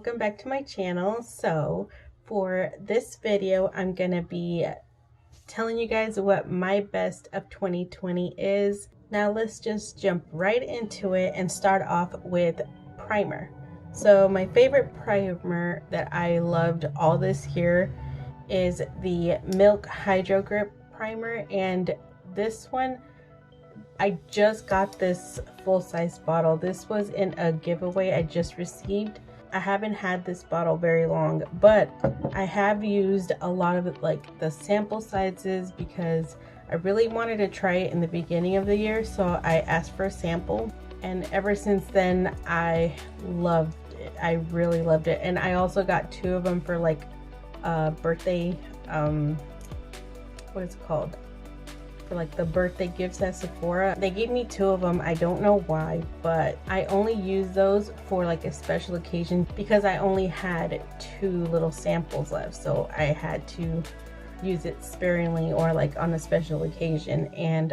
welcome back to my channel. So for this video, I'm gonna be telling you guys what my best of 2020 is. Now let's just jump right into it and start off with primer. So my favorite primer that I loved all this year is the Milk Hydro Grip primer, and this one I just got this full-size bottle. This was in a giveaway I just received. I haven't had this bottle very long, but I have used a lot of it, like the sample sizes, because I really wanted to try it in the beginning of the year, so I asked for a sample, and ever since then I loved it. I really loved it. And I also got two of them for like birthday, what is it called, for like the birthday gifts at Sephora. They gave me two of them. I don't know why, but I only use those for like a special occasion because I only had two little samples left, so I had to use it sparingly or like on a special occasion. And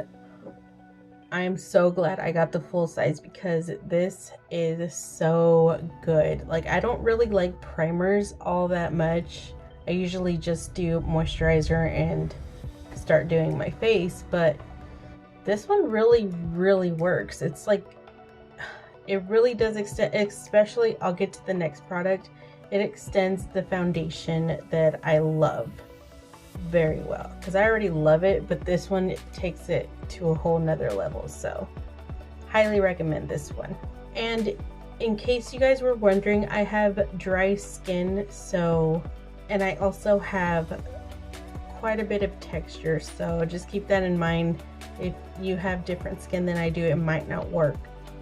I am so glad I got the full size because this is so good. Like, I don't really like primers all that much. I usually just do moisturizer and start doing my face, but this one really works. It's like, it really does extend, especially I'll get to the next product, it extends the foundation that I love very well, because I already love it, but this one takes it to a whole nother level. So highly recommend this one. And in case you guys were wondering, I have dry skin, so, and I also have quite a bit of texture, so just keep that in mind. If you have different skin than I do, it might not work,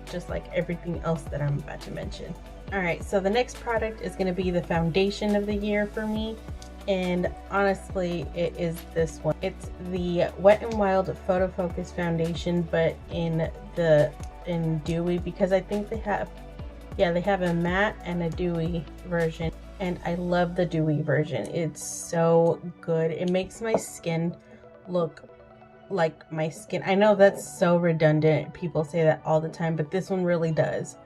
just like everything else that I'm about to mention. Alright, so the next product is going to be the foundation of the year for me, and honestly it is this one. It's the Wet n Wild Photo Focus foundation, but in dewy, because I think they have, yeah, they have a matte and a dewy version. And I love the dewy version. It's so good. It makes my skin look like my skin. I know that's so redundant. People say that all the time, but this one really does.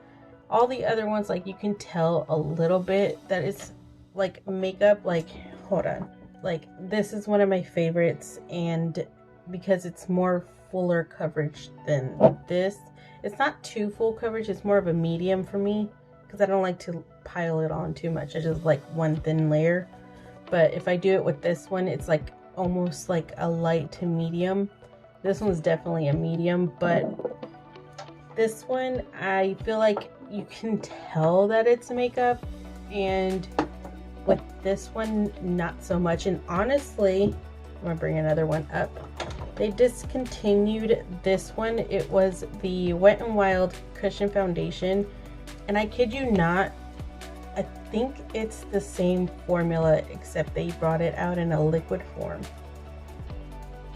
All the other ones, like, you can tell a little bit that it's like makeup. Like, hold on. Like, this is one of my favorites, and because it's more fuller coverage than this. It's not too full coverage. It's more of a medium for me, because I don't like to pile it on too much. I just like one thin layer. But if I do it with this one, it's like almost like a light to medium. This one's definitely a medium, but this one, I feel like you can tell that it's makeup, and with this one, not so much. And honestly, I'm gonna bring another one up. They discontinued this one. It was the Wet n Wild Cushion Foundation, and I kid you not, I think it's the same formula, except they brought it out in a liquid form.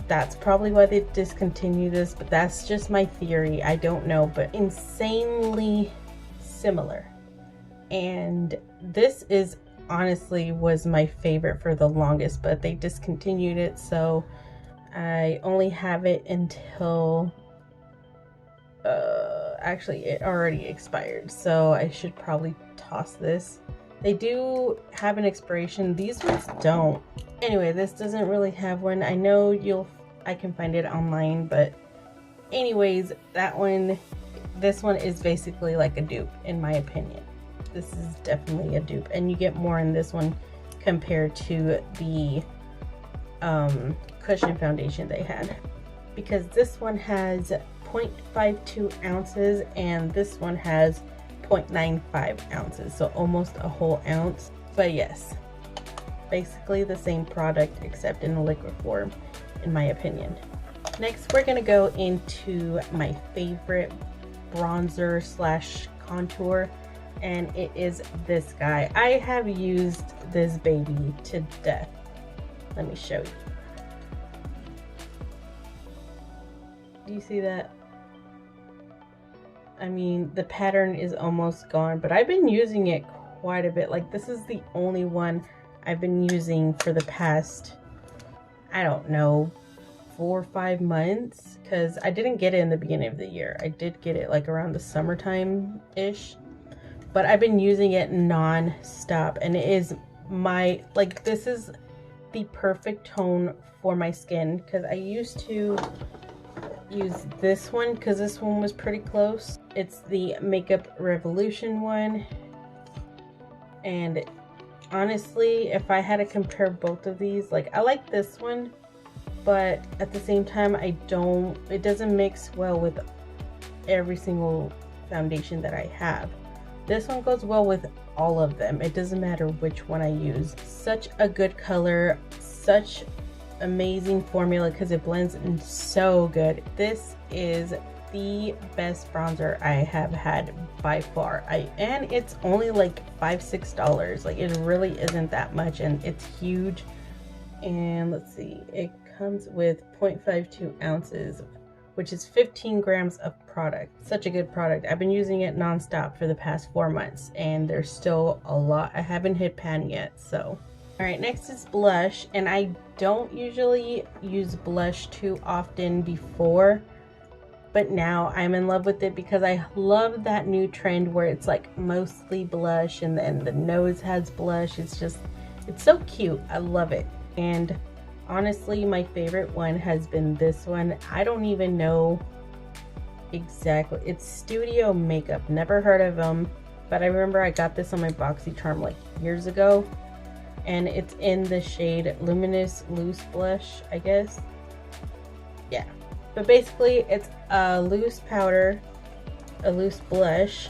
That's probably why they discontinued this, but that's just my theory. I don't know, but insanely similar. And this is honestly was my favorite for the longest, but they discontinued it, so I only have it until actually it already expired, so I should probably toss this. They do have an expiration, these ones don't. Anyway, this doesn't really have one. I know I can find it online, but anyways, this one is basically like a dupe in my opinion. This is definitely a dupe, and you get more in this one compared to the cushion foundation they had, because this one has 0.52 ounces and this one has 0.95 ounces, so almost a whole ounce. But yes, basically the same product except in a liquid form in my opinion. Next, we're gonna go into my favorite bronzer slash contour, and it is this guy. I have used this baby to death. Let me show you. Do you see that? I mean, the pattern is almost gone, but I've been using it quite a bit. Like, this is the only one I've been using for the past, I don't know, 4 or 5 months, because I didn't get it in the beginning of the year. I did get it like around the summertime ish, but I've been using it non-stop, and it is my, like, this is the perfect tone for my skin, because I used to use this one because this one was pretty close. It's the Makeup Revolution one, and honestly, if I had to compare both of these, like, I like this one, but at the same time, it doesn't mix well with every single foundation that I have. This one goes well with all of them. It doesn't matter which one I use. Such a good color, such amazing formula because it blends in so good. This is the best bronzer I have had by far. And it's only like $5-6. Like, it really isn't that much, and it's huge. And let's see, it comes with 0.52 ounces, which is 15 grams of product. Such a good product. I've been using it non-stop for the past 4 months, and there's still a lot. I haven't hit pan yet, so. All right, next is blush, and I don't usually use blush too often before, but now I'm in love with it because I love that new trend where it's like mostly blush and then the nose has blush. It's so cute. I love it. And honestly, my favorite one has been this one. I don't even know exactly. It's StudioMakeup. Never heard of them, but I remember I got this on my BoxyCharm like years ago, and it's in the shade Luminous Loose Blush, I guess. Yeah, but basically it's a loose powder, a loose blush,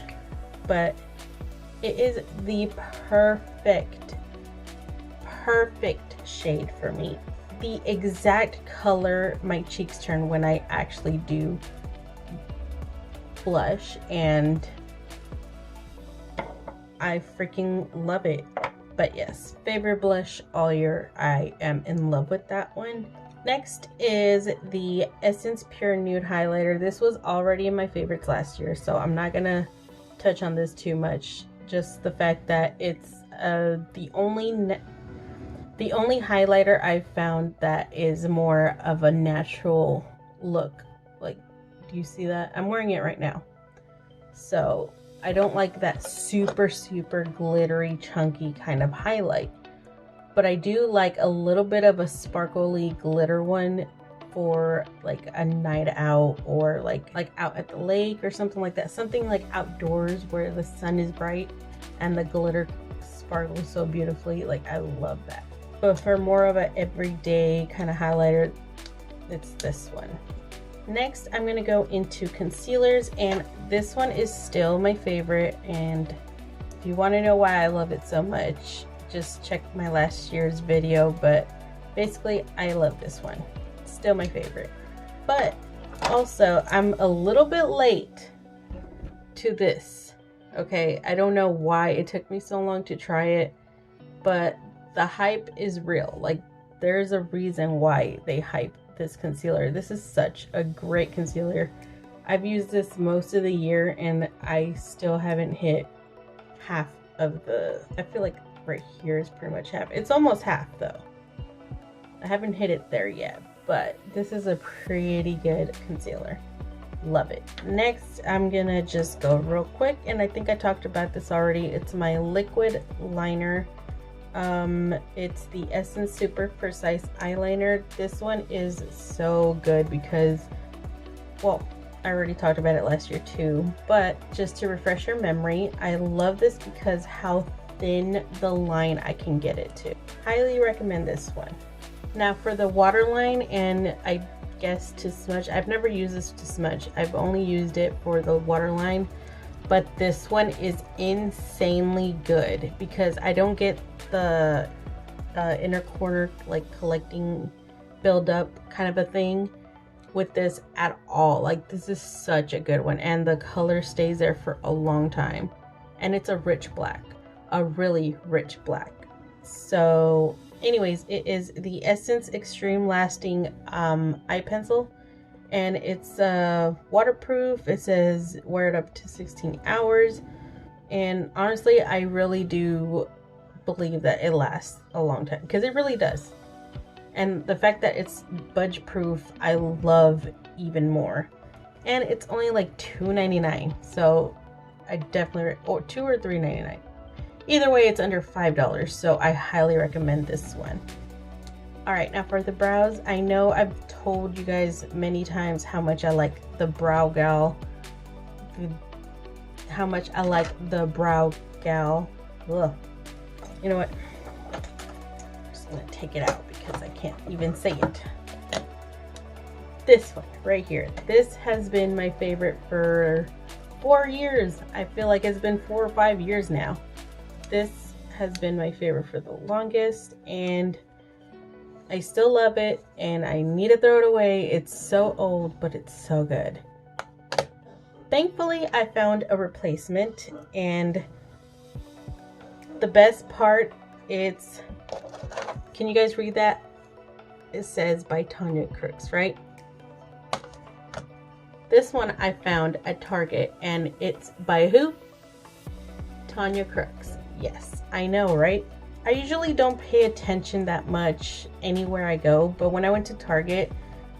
but it is the perfect shade for me. The exact color my cheeks turn when I actually do blush, and I freaking love it. But yes, favorite blush all year. I am in love with that one. Next is the Essence Pure Nude Highlighter. This was already in my favorites last year, so I'm not gonna touch on this too much. Just the fact that it's the only highlighter I've found that is more of a natural look. Like, do you see that? I'm wearing it right now. So I don't like that super glittery, chunky kind of highlight, but I do like a little bit of a sparkly glitter one for like a night out, or like out at the lake or something like that. Something like outdoors where the sun is bright and the glitter sparkles so beautifully. Like, I love that. But for more of an everyday kind of highlighter, it's this one. Next, I'm going to go into concealers, and this one is still my favorite. And if you want to know why I love it so much, just check my last year's video. But basically, I love this one. It's still my favorite. But also, I'm a little bit late to this. Okay, I don't know why it took me so long to try it, but the hype is real. Like, there's a reason why they hype this concealer. This is such a great concealer. I've used this most of the year, and I still haven't hit half of the, I feel like right here is pretty much half. It's almost half though. I haven't hit it there yet, but this is a pretty good concealer. Love it. Next, I'm gonna just go real quick, and I think I talked about this already. It's my liquid liner. It's the Essence Super Precise Eyeliner. This one is so good because, well, I already talked about it last year too, but just to refresh your memory, I love this because how thin the line I can get it to. Highly recommend this one. Now for the waterline, and I guess to smudge, I've never used this to smudge. I've only used it for the waterline, but this one is insanely good because I don't get the inner corner like collecting build-up kind of a thing with this at all. Like, this is such a good one, and the color stays there for a long time, and it's a rich black, a really rich black. So anyways, it is the Essence Extreme Lasting eye pencil, and it's waterproof. It says wear it up to 16 hours, and honestly, I really do believe that it lasts a long time because it really does. And the fact that it's budge proof, I love even more. And it's only like $2.99, so I definitely, or $2 or $3.99. Either way, it's under $5, so I highly recommend this one. All right, now for the brows, I know I've told you guys many times how much I like the Brow Gal. How much I like the Brow Gal. Ugh. You know what? I'm just gonna take it out because I can't even say it. This one right here. This has been my favorite for 4 years. I feel like it's been 4 or 5 years now. This has been my favorite for the longest, and I still love it, and I need to throw it away. It's so old, but it's so good. Thankfully, I found a replacement, and the best part, it's, can you guys read that? It says by Tanya Crooks, right? This one I found at Target, and it's by who? Tanya Crooks. Yes, I know, right? I usually don't pay attention that much anywhere I go, but when I went to Target,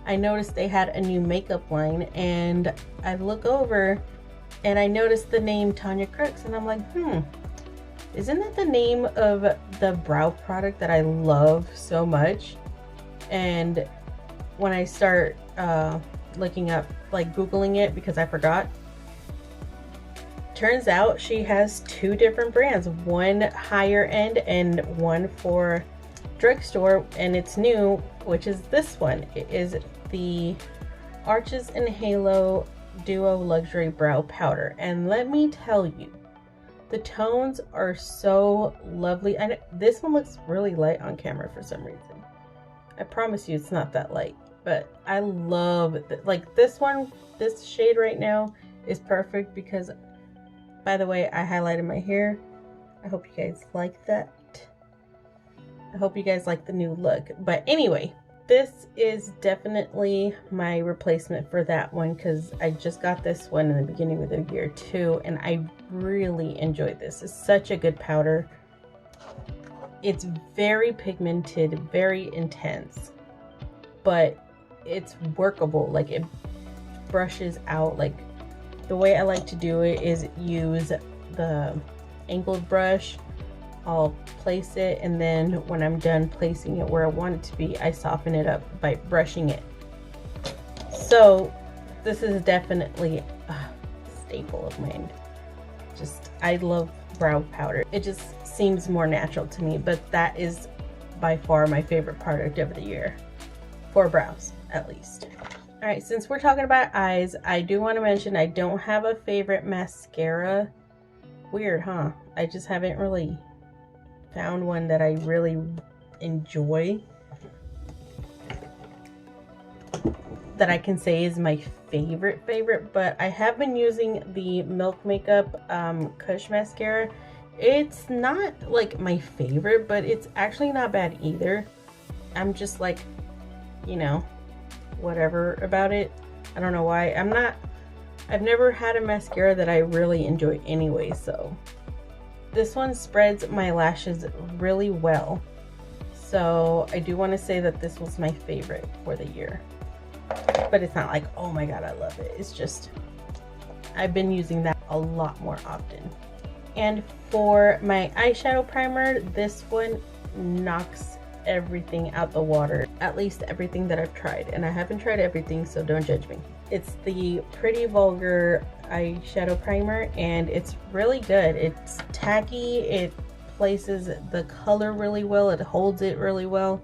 I noticed they had a new makeup line, and I look over and I noticed the name Tanya Crooks, and I'm like, isn't that the name of the brow product that I love so much? And when I start looking up, like Googling it because I forgot, turns out she has 2 different brands, one higher end and one for drugstore, and it's new, which is this one. It is the Arches and Halo Duo Luxury Brow Powder, and let me tell you, the tones are so lovely. And this one looks really light on camera for some reason. I promise you it's not that light, but I love it. Like this one, this shade right now is perfect because, by the way, I highlighted my hair. I hope you guys like that. I hope you guys like the new look. But anyway, this is definitely my replacement for that one because I just got this one in the beginning of the year too, and I really enjoyed this. It's such a good powder. It's very pigmented, very intense, but it's workable. Like, it brushes out. Like, the way I like to do it is use the angled brush. I'll place it, and then when I'm done placing it where I want it to be, I soften it up by brushing it. So this is definitely a staple of mine. Just, I love brow powder. It just seems more natural to me, but that is by far my favorite product of the year for brows, at least. All right, since we're talking about eyes, I do want to mention I don't have a favorite mascara. Weird, huh? I just haven't really found one that I really enjoy that I can say is my favorite, but I have been using the Milk Makeup Kush mascara. It's not like my favorite, but it's actually not bad either. I'm just like, you know, whatever about it. I don't know why. I've never had a mascara that I really enjoy anyway, so this one spreads my lashes really well. So I do want to say that this was my favorite for the year. But it's not like, oh my god, I love it. It's just, I've been using that a lot more often. And for my eyeshadow primer, this one knocks everything out the water. At least everything that I've tried. And I haven't tried everything, so don't judge me. It's the Pretty Vulgar eyeshadow primer, and it's really good. It's tacky, it places the color really well, it holds it really well.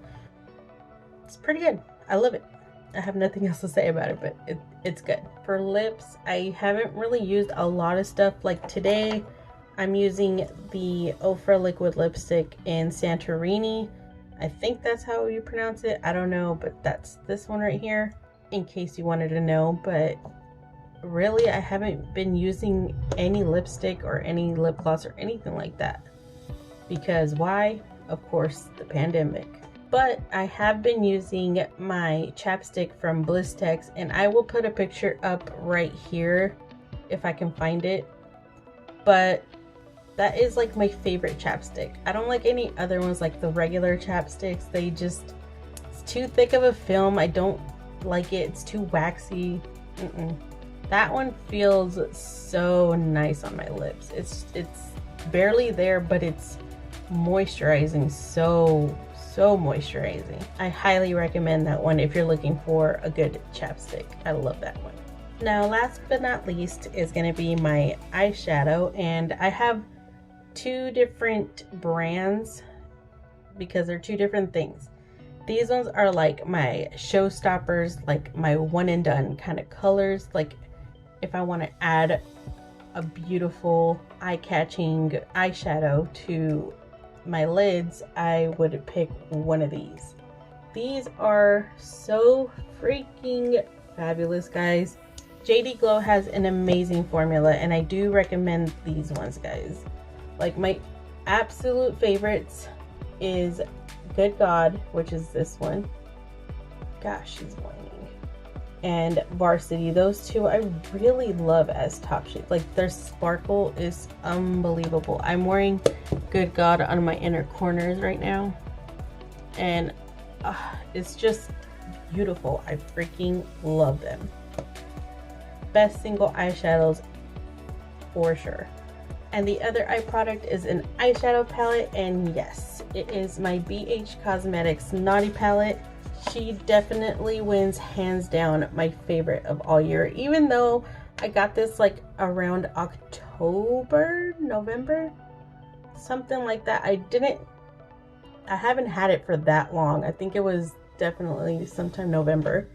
It's pretty good. I love it. I have nothing else to say about it, but it's good. For lips, I haven't really used a lot of stuff. Like today, I'm using the Ofra liquid lipstick in Santorini. I think that's how you pronounce it. I don't know, but that's this one right here, in case you wanted to know. But really, I haven't been using any lipstick or any lip gloss or anything like that. Because why? Of course, the pandemic. But I have been using my chapstick from Blistex, and I will put a picture up right here if I can find it. But that is like my favorite chapstick. I don't like any other ones like the regular chapsticks. They just, it's too thick of a film. I don't like it. It's too waxy. That one feels so nice on my lips. It's barely there, but it's moisturizing, so moisturizing. I highly recommend that one if you're looking for a good chapstick. I love that one. Now, last but not least is going to be my eyeshadow, and I have two different brands because they're two different things. These ones are like my showstoppers, like my one and done kind of colors. Like if I want to add a beautiful eye-catching eyeshadow to my lids, I would pick one of these. These are so freaking fabulous, guys. JD Glow has an amazing formula, and I do recommend these ones, guys. Like my absolute favorites is Good God, which is this one. Gosh, she's whining. And Varsity. Those two I really love as top shades. Like their sparkle is unbelievable. I'm wearing Good God on my inner corners right now, and it's just beautiful. I freaking love them. Best single eyeshadows for sure. And the other eye product is an eyeshadow palette, and yes, it is my Bhcosmetics Naughty palette. She definitely wins hands down my favorite of all year, even though I got this like around October, November, something like that. I haven't had it for that long. I think it was definitely sometime November,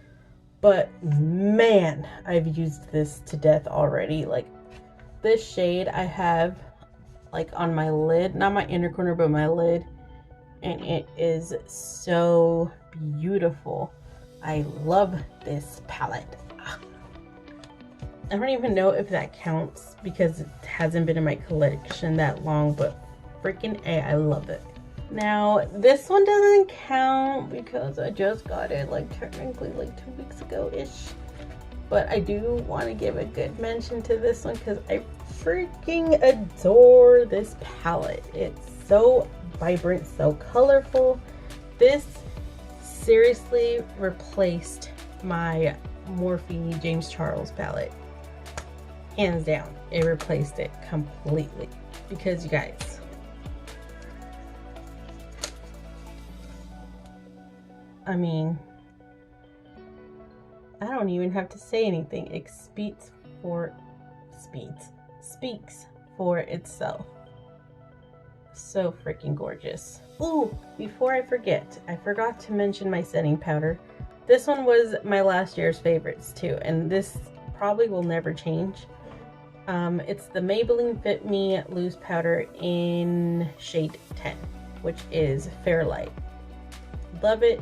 but man, I've used this to death already. Like this shade I have like on my lid, not my inner corner, but my lid, and it is so beautiful. I love this palette. I don't even know if that counts because it hasn't been in my collection that long, but freaking A, I love it. Now this one doesn't count because I just got it like technically like 2 weeks ago-ish. But I do want to give a good mention to this one because I freaking adore this palette. It's so vibrant, so colorful. This seriously replaced my Morphe James Charles palette. Hands down, it replaced it completely. Because you guys, I mean, I don't even have to say anything. It speaks for itself. So freaking gorgeous. Ooh, before I forget, I forgot to mention my setting powder. This one was my last year's favorites too, and this probably will never change. It's the Maybelline Fit Me Loose Powder in shade 10, which is Fairlight. Love it.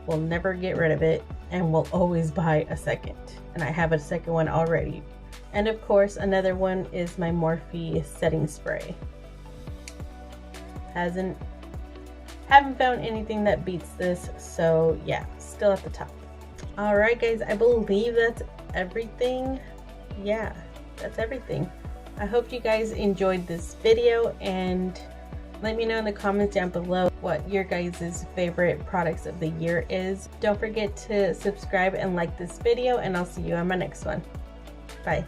Will never get rid of it, and will always buy a second. And I have a second one already. And of course, another one is my Morphe setting spray. Haven't found anything that beats this, so yeah, still at the top. All right, guys, I believe that's everything. Yeah, that's everything. I hope you guys enjoyed this video, and let me know in the comments down below what your guys' favorite products of the year is. Don't forget to subscribe and like this video, and I'll see you on my next one. Bye.